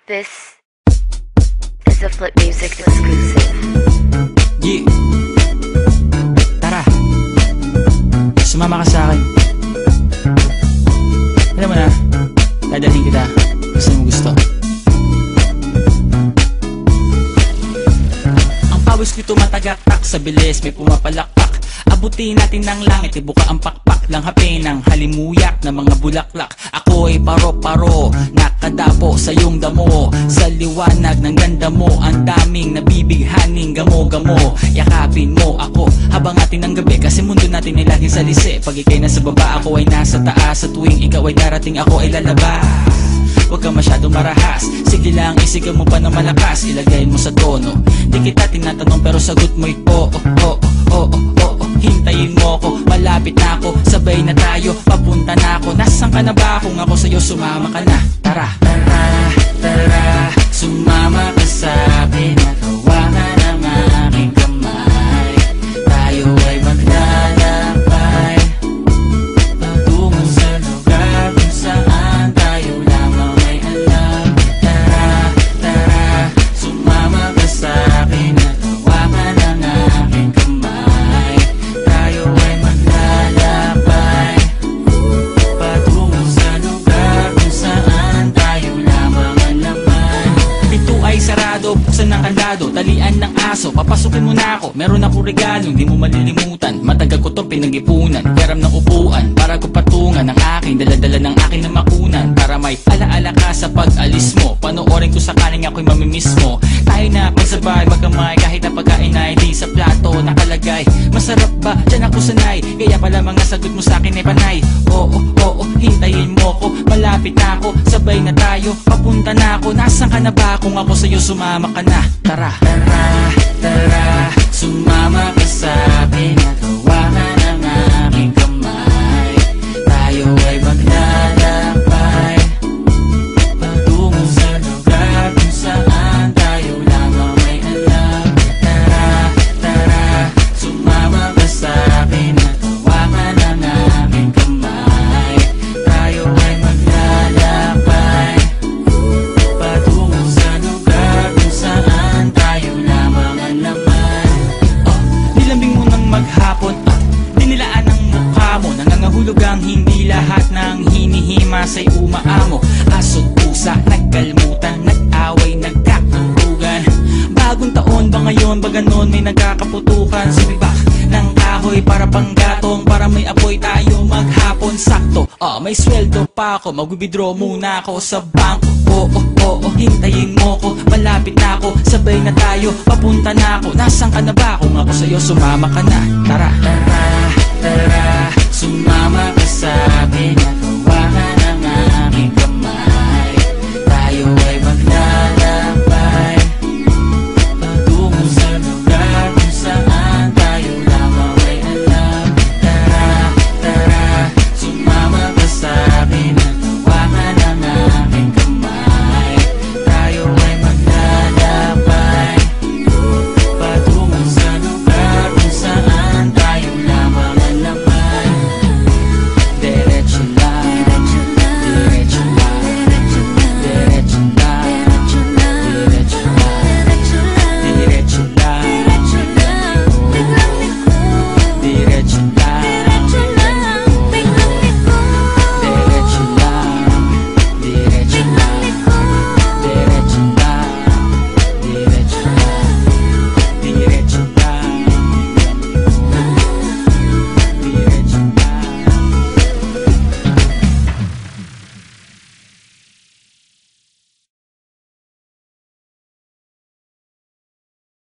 This is a Flip Music exclusive. Yeah. Tara, sumama ka sa akin. Alam mo na, dadalhin kita kasi mo gusto. Ang pawis ko tumatagaktak sa bilis, may pumapalakpak. Abutin natin ng langit, ibuka ang pakpak lang hapin ng halimuyak na mga bulaklak. Ako ay paro-paro, nakadapo sa iyong damo. Sa liwanag ng ganda mo, ang daming nabibighaning gamo-gamo. Yakapin mo ako habang atin ng gabi, kasi mundo natin ay laging salisi. Pag ikay nasa baba, ako ay nasa taas. Sa tuwing ikaw ay darating, ako ay lalabas. Huwag ka masyadong marahas, sige lang isigaw mo pa na malakas. Ilagay mo sa tono, di kita tinatanong pero sagot mo'y oo, oo, oo, oo. Hintayin mo ko, malapit na ako, sabay na tayo, papunta na ako. Nasaan ka na ba? Kung ako sa'yo, sumama ka na. Tara, tara, tara, sumama ka sa'kin. Nakawangan ang aking kamay, tayo ay maglalakbay patungo sa lugar kung saan tayo lamang ay alam. Tara, tara, sumama ka sa'kin. Nakawangan ang aking kamay, tayo ay maglalakbay patungo sa lugar kung saan tayo lamang ang laman. Pinto ay sarado, buksan ng kandado, talian ng aso, papasukin mo na ako. Meron akong regalo, hindi mo malilimutan. Matagal ko tong pinag-ipunan, karam ng upuan para ko patungan ang aking daladala ng aking na makunan. Para may alaala ka sa pag-alis mo, panoorin ko sakaling ako'y mamimiss mo. Tayo na magsabay, magkamay, kahit na pagkain ay di sa plato nakalagay. Masarap ba? Diyan ako sanay, kaya pala mga sagot mo sa akin ay panay. Oo, oo, hintayin mo ko, malapit na ako, sabay na tayo, papunta na ako. Nasaan ka na ba? Kung ako sa'yo, sumama ka na. Tara, tara, tara, sumama ka sa'kin. Nakawangan ang aking kamay, tayo ay maglalakbay patungo sa lugar kung saan tayo lamang ay alam. Tara, tara, sumama ka sa'kin. Nakawangan ang aking kamay, tayo ay maglalakbay patungo sa lugar kung saan tayo lamang ang laman. Nilambing mo ng maghapon, dinilaan ang mukha mo. Nangangahulog ang hindi lahat ng hinihima sa'y umaamo. Aso't pusa, nagkalmutan, nag-away, nagkakatugan. Bagong taon ba ngayon, ba ganon may nagkakaputukan? Sumibak ng kahoy para panggatong, para may apoy tayo maghapon. Sakto, may sweldo pa ako, mag-withdraw muna ako sa bangko. Oo, oo, hintayin mo ko, malapit na ako, sabay na tayo, papunta na ako. Nasaan ka na ba? Kung ako sa'yo, sumama ka na. Tara, tara,